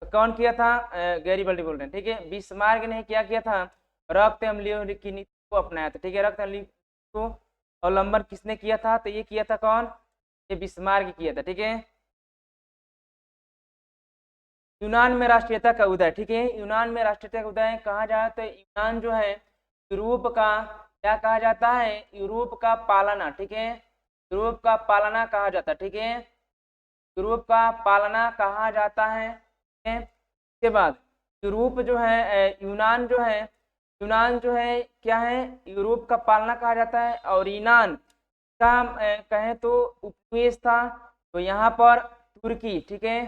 तो कौन किया था? गैरीबाल्डी बोल रहे हैं, ठीक है। बिस्मार्क ने क्या किया था? रक्त अम्लीय की नीति को अपनाया था, ठीक है। रक्त अम्लीय को अवलंबन किसने किया था? तो ये किया था कौन? ये बिस्मार्क किया था, ठीक है। यूनान में राष्ट्रीयता का उदय, ठीक है। यूनान में राष्ट्रीयता का उदय कहा जाए तो यूनान जो है यूरोप का क्या कहा जाता है? यूरोप का पालना, ठीक है। यूरोप का पालना कहा जाता है, ठीक है। यूरोप का पालना कहा जाता है, ठीक है। इसके बाद यूरोप जो है यूनान जो है क्या है? यूरोप का पालना कहा जाता है। और यूनान का कहें तो उपनिवेश था तो यहाँ पर तुर्की, ठीक है।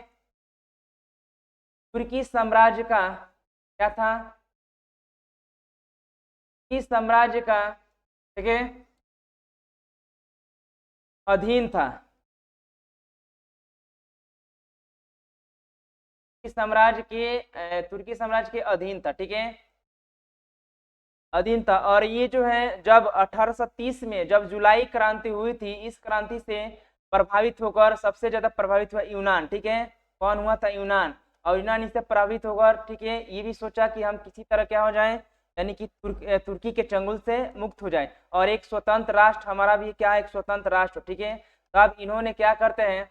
तुर्की साम्राज्य का क्या था? तुर्की साम्राज्य का, ठीक है, अधीन था। तुर्की साम्राज्य के अधीन था, ठीक है, अधीन था। और ये जो है जब 1830 में जब जुलाई क्रांति हुई थी, इस क्रांति से प्रभावित होकर सबसे ज्यादा प्रभावित हुआ यूनान, ठीक है। कौन हुआ था? यूनान। और यूनान इससे प्रभावित होकर, ठीक है, ये भी सोचा कि हम किसी तरह क्या हो जाए, यानी कि तुर्की के चंगुल से मुक्त हो जाए और एक स्वतंत्र राष्ट्र हमारा भी क्या है? एक स्वतंत्र राष्ट्र, ठीक है। तो अब इन्होंने क्या करते हैं,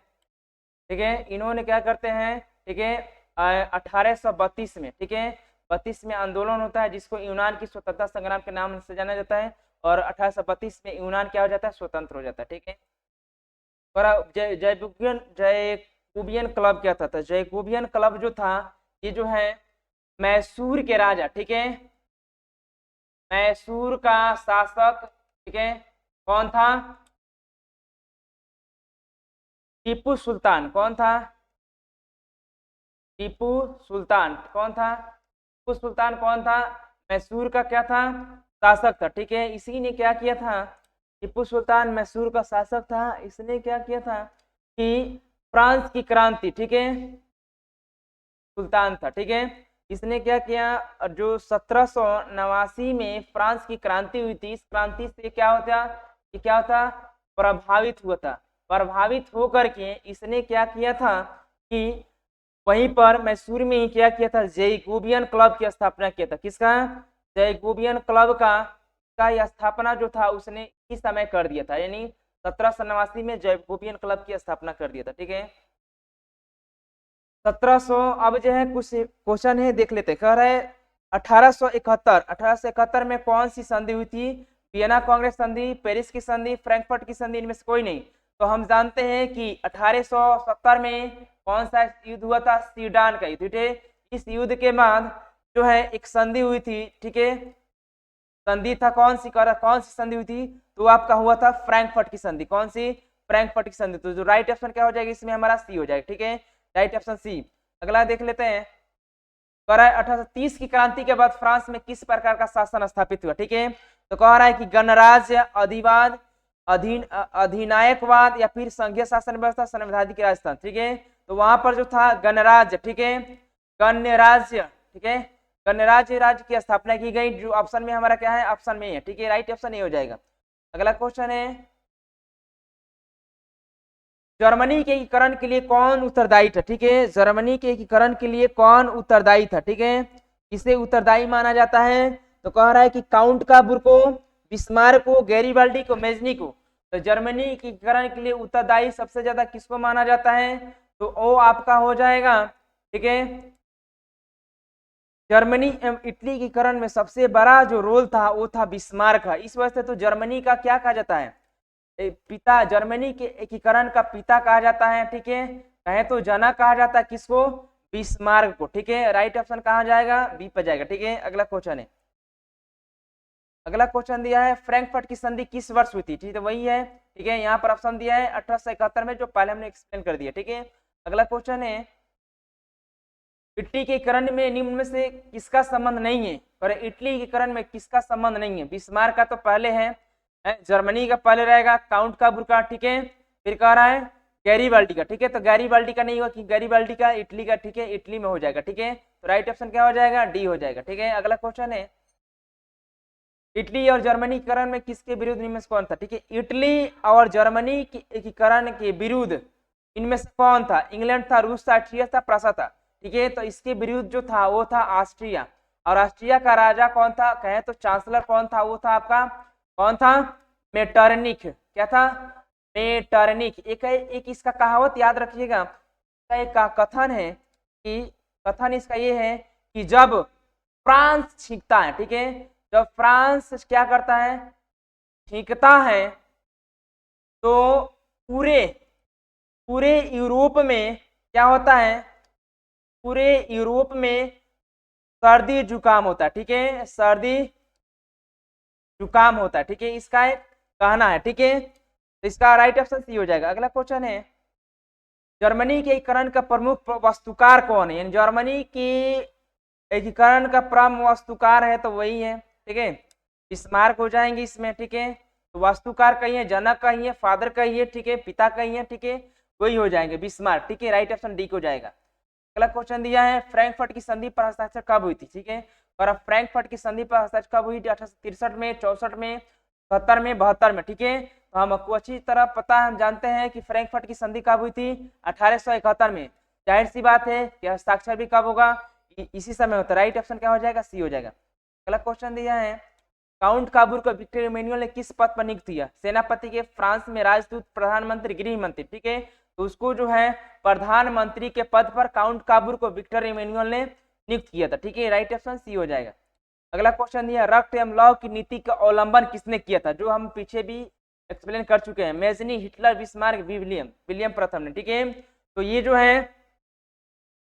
ठीक है, इन्होंने क्या करते हैं, ठीक है, 1832 में, ठीक है, 32 में आंदोलन होता है जिसको यूनान की स्वतंत्रता संग्राम के नाम से जाना जाता है। और 1832 में यूनान क्या हो जाता है? स्वतंत्र हो जाता है, ठीक है। और जैकोबियन क्लब क्या था? जैकोबियन क्लब जो था ये जो है मैसूर के राजा, ठीक है, मैसूर का शासक, ठीक है, कौन था? टीपू सुल्तान। कौन था? टीपू सुल्तान। कौन था? टीपू सुल्तान कौन था? मैसूर का क्या था? शासक था, ठीक है। इसी ने क्या किया था? टीपू सुल्तान मैसूर का शासक था। इसने क्या किया था कि फ्रांस की क्रांति, ठीक है, सुल्तान था, ठीक है। इसने क्या किया? जो 1789 में फ्रांस की क्रांति हुई थी, इस क्रांति से क्या होता? ये क्या होता? प्रभावित हुआ था। प्रभावित होकर के इसने क्या किया था कि वहीं पर मैसूर में ही क्या किया था? जैकोबियन क्लब की स्थापना किया था। किसका? जैकोबियन क्लब का स्थापना जो था उसने इस समय कर दिया था, यानी 1789 में जैकोबियन क्लब की स्थापना कर दिया था, ठीक है। 1700, अब जो है कुछ क्वेश्चन है देख लेते। कह रहे 1871 में कौन सी संधि हुई थी? वियना कांग्रेस संधि, पेरिस की संधि, फ्रैंकफर्ट की संधि, इनमें से कोई नहीं। तो हम जानते हैं कि 1870 में कौन सा युद्ध हुआ था? सीडान का युद्ध, ठीक है। इस युद्ध के बाद जो है एक संधि हुई थी, ठीक है, संधि था कौन सी? कौन सी संधि हुई थी? तो आपका हुआ था फ्रैंकफर्ट की संधि। कौन सी? फ्रैंकफर्ट की संधि। तो जो राइट ऑप्शन क्या हो जाएगा इसमें? हमारा सी हो जाएगा, ठीक है, राइट ऑप्शन सी। अगला देख लेते हैं। 1830 की क्रांति के बाद फ्रांस में किस प्रकार का शासन स्थापित हुआ? ठीक है, तो कह रहा है कि गणराज्य, अधिवाद, अधिनायकवाद या फिर संघीय शासन व्यवस्था, संवैधानिक राजतंत्र, ठीक है। तो वहां पर जो था गणराज्य, ठीक है, गणराज्य, ठीक है, गणराज्य राज्य की स्थापना की गई। जो ऑप्शन में हमारा क्या है? ऑप्शन में है, ठीक है, राइट ऑप्शन ये हो जाएगा। अगला क्वेश्चन है, जर्मनी के एकीकरण के लिए कौन उत्तरदायी था? ठीक है, जर्मनी के एकीकरण के लिए कौन उत्तरदायी था? ठीक है, किसे उत्तरदायी माना जाता है? तो कह रहा है कि काउंट का बुर्को, बिस्मार्क को, गैरीबाल्डी को, मेजनी को। तो जर्मनी के एकीकरण के लिए उत्तरदायी सबसे ज्यादा किसको माना जाता है? तो ओ आपका हो जाएगा, ठीक है। जर्मनी एवं इटली के एकीकरण में सबसे बड़ा जो रोल था वो था बिस्मार्क का। इस वजह से तो जर्मनी का क्या कहा जाता है? पिता, जर्मनी के एकीकरण का पिता कहा जाता है, ठीक है। कहे तो जनक कहा जाता है किसको? बिस्मार्क को, ठीक है। राइट ऑप्शन कहाँ जाएगा? बी पर जाएगा, ठीक है। अगला क्वेश्चन है, अगला क्वेश्चन दिया है फ्रैंकफर्ट की संधि किस वर्ष हुई थी? ठीक है, वही है, ठीक है। यहाँ पर ऑप्शन दिया है 1871 में, जो पहले हमने एक्सप्लेन कर दिया, ठीक है। अगला क्वेश्चन है, इटली के एकीकरण में निम्न में से किसका संबंध नहीं है? और इटली के एकीकरण में किसका संबंध नहीं है? बिस्मार्क का तो पहले है, जर्मनी का पहले रहेगा, काउंट का बुर्का, ठीक है। फिर कह रहा है गैरीबाल्डी का, ठीक है। तो गैरीबाल्डी का नहीं होगा कि गैरीबाल्डी का इटली का, ठीक है, इटली में हो जाएगा, ठीक है। तो राइट ऑप्शन क्या हो जाएगा? डी हो जाएगा, ठीक है। अगला क्वेश्चन है, इटली और जर्मनी एकीकरण में किसके विरुद्ध निम्न से कौन था? ठीक है, इटली और जर्मनी के एकीकरण के विरुद्ध इनमें से कौन था? इंग्लैंड था, रूस था, ऑस्ट्रिया था, प्रसा था। ठीक है। तो इसके विरुद्ध जो था वो था ऑस्ट्रिया, और ऑस्ट्रिया का राजा कौन था, कहे तो चांसलर कौन था, वो था आपका कौन था, मेटरनिख। क्या था, मेटरनिख। एक इसका कहावत याद रखिएगा, एक कथन है कि कथन इसका ये है कि जब फ्रांस छींकता है, ठीक है, जब फ्रांस क्या करता है, छींकता है, तो पूरे पूरे यूरोप में क्या होता है, पूरे यूरोप में सर्दी जुकाम होता है, ठीक है, सर्दी जुकाम होता है, ठीक है, इसका एक कहना है, ठीक है। तो इसका राइट ऑप्शन सी हो जाएगा। अगला क्वेश्चन है, जर्मनी के एकीकरण का प्रमुख वास्तुकार कौन है, यानी जर्मनी की एकीकरण का प्रमुख वास्तुकार है तो वही है, ठीक है, बिस्मार्क हो जाएंगे इसमें, ठीक है। तो वास्तुकार कहिए, जनक कहिए, फादर कहिए, ठीक है, पिता कहिए, ठीक है, वही हो जाएंगे बिस्मार्क, ठीक है, राइट ऑप्शन डी हो जाएगा। अगला क्वेश्चन दिया है, फ्रैंकफर्ट की संधि पर हस्ताक्षर कब हुई थी, ठीक है, और अब फ्रैंकफर्ट की संधि पर हस्ताक्षर कब हुई थी, 1863 में, 64 में, 71 में, 72 में, ठीक है। तो हमको अच्छी तरह पता है, हम जानते हैं कि फ्रैंकफर्ट की संधि कब हुई थी, 1871 में। जाहिर सी बात है कि हस्ताक्षर भी कब होगा, इसी समय होता है। राइट ऑप्शन क्या हो जाएगा, सी हो जाएगा। अगला क्वेश्चन दिया है, काउंट काबूर को विक्टर इमैनुअल ने किस पद पर नियुक्त किया, सेनापति के, फ्रांस में राजदूत, प्रधानमंत्री, गृह मंत्री, ठीक है। तो उसको जो है प्रधानमंत्री के पद पर काउंट काबूर को विक्टर इमैनुअल ने नियुक्त किया था, ठीक है, राइट ऑप्शन सी हो जाएगा। अगला क्वेश्चन दिया, रक्त एवं लौ की नीति का अवलंबन किसने किया था, जो हम पीछे भी एक्सप्लेन कर चुके हैं, मेजनी, हिटलर, बिस्मार्क, विलियम प्रथम ने, ठीक है। तो ये जो है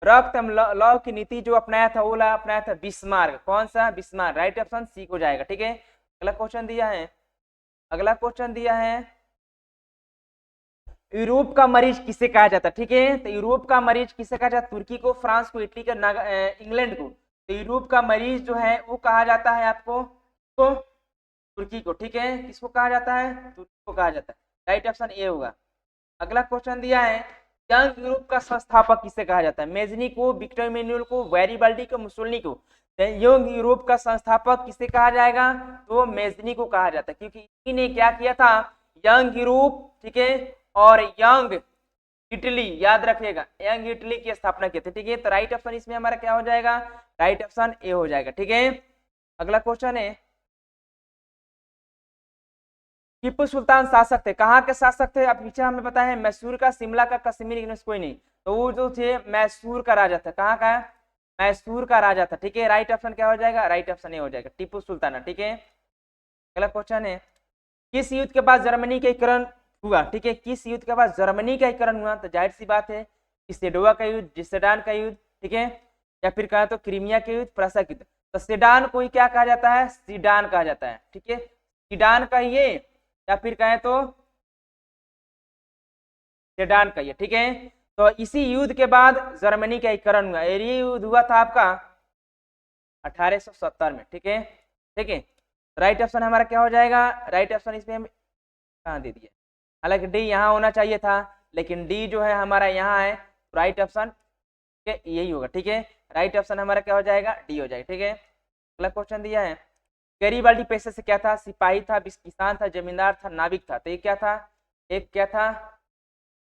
रक्त एवं लौ की नीति जो अपनाया था, वो अपनाया था बिस्मार्क। कौन सा, बिस्मार्क, राइट ऑप्शन सी हो जाएगा, ठीक है। अगला क्वेश्चन दिया है, अगला क्वेश्चन दिया है, यूरोप का मरीज किसे कहा जाता है, ठीक है। तो यूरोप का मरीज किसे कहा जाता है, तुर्की को, फ्रांस को, इटली को, इंग्लैंड को। तो यूरोप का मरीज जो है वो कहा जाता है आपको तो तुर्की को, ठीक है, किसको कहा जाता है, तुर्की को कहा जाता है, राइट ऑप्शन ए होगा। अगला क्वेश्चन दिया है, यंग यूरोप का संस्थापक किसे कहा जाता है, मेजनी को, विक्टर इमैनुअल को, गैरिबाल्डी को, मुसोलिनी को। यंग यूरोप का संस्थापक किसे कहा जाएगा, तो मेजनी को कहा जाता है, क्योंकि इन्हीं ने क्या किया था, यंग यूरोप, ठीक है, और यंग इटली, याद रखिएगा, यंग इटली की स्थापना की थी, ठीक है। तो राइट ऑप्शन इसमें हमारा क्या हो जाएगा, राइट ऑप्शन ए हो जाएगा, ठीक है। अगला क्वेश्चन है, टीपू सुल्तान शासक थे, कहाँ के शासक थे, अब पीछे हमें पता है मैसूर का, शिमला का, कश्मीर, कोई नहीं, तो वो जो थे मैसूर का राजा था, कहाँ का, मैसूर का राजा था, ठीक है, राइट ऑप्शन क्या हो जाएगा, राइट ऑप्शन ए हो जाएगा, टीपू सुल्तान, ठीक है। अगला क्वेश्चन है, किस युद्ध के बाद जर्मनी का एकीकरण हुआ, ठीक है, किस युद्ध के बाद जर्मनी का एकीकरण हुआ, तो जाहिर सी बात है सेडोवा का युद्ध, सेडान का युद्ध, ठीक है, या फिर कहा तो क्रीमिया के युद्ध, प्रशक युद्ध। तो सेडान को ही क्या कहा जाता है, सीडान कहा जाता है, ठीक है, सीडान कहिए या फिर कहे तो सेडान कहिए, ठीक है। तो इसी युद्ध के बाद जर्मनी का एकीकरण हुआ, ये युद्ध हुआ था आपका 1870 में, ठीक है, ठीक है। राइट ऑप्शन हमारा क्या हो जाएगा, राइट ऑप्शन इसमें हम कहाँ दे दिए, हालांकि डी यहाँ होना चाहिए था, लेकिन डी जो है हमारा यहाँ है, राइट ऑप्शन यही होगा, ठीक है, राइट ऑप्शन हमारा क्या हो जाएगा, डी हो जाएगा, ठीक है। अगला क्वेश्चन दिया है, गैरिबाल्डी पेशे से क्या था, सिपाही था, किसान था, जमींदार था, नाविक था। तो ये क्या था, एक क्या था,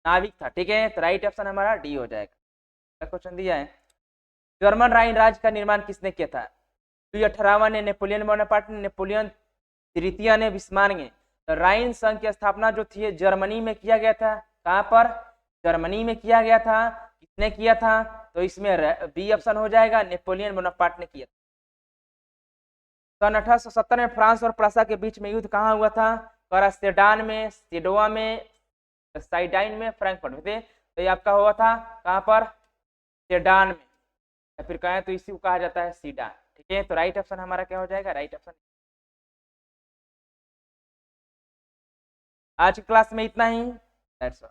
नाविक था, ठीक है। तो राइट ऑप्शन हमारा डी हो जाएगा। क्वेश्चन दिया है, जर्मन राइन राज्य का निर्माण किसने किया था, लुई 18वां ने, नेपोलियन बोनापार्ट ने, नेपोलियन तृतीय ने, बिस्मार्क ने। तो राइन संघ की स्थापना जो थी जर्मनी में किया गया था, कहाँ पर, जर्मनी में किया गया था, किसने किया था, तो इसमें बी ऑप्शन हो जाएगा, नेपोलियन बोनापार्ट ने किया था। सन 1870 में फ्रांस और प्रासा के बीच में युद्ध कहाँ हुआ था, सेडान में, सेडोवा में, साइडाइन में, फ्रैंकफर्ट में थे। तो ये आपका हुआ था कहाँ पर, सेडान में, या फिर कहें तो इसी को कहा जाता है सीडान, ठीक है। तो राइट ऑप्शन हमारा क्या हो जाएगा, राइट ऑप्शन। आज की क्लास में इतना ही, दैट्स ऑल।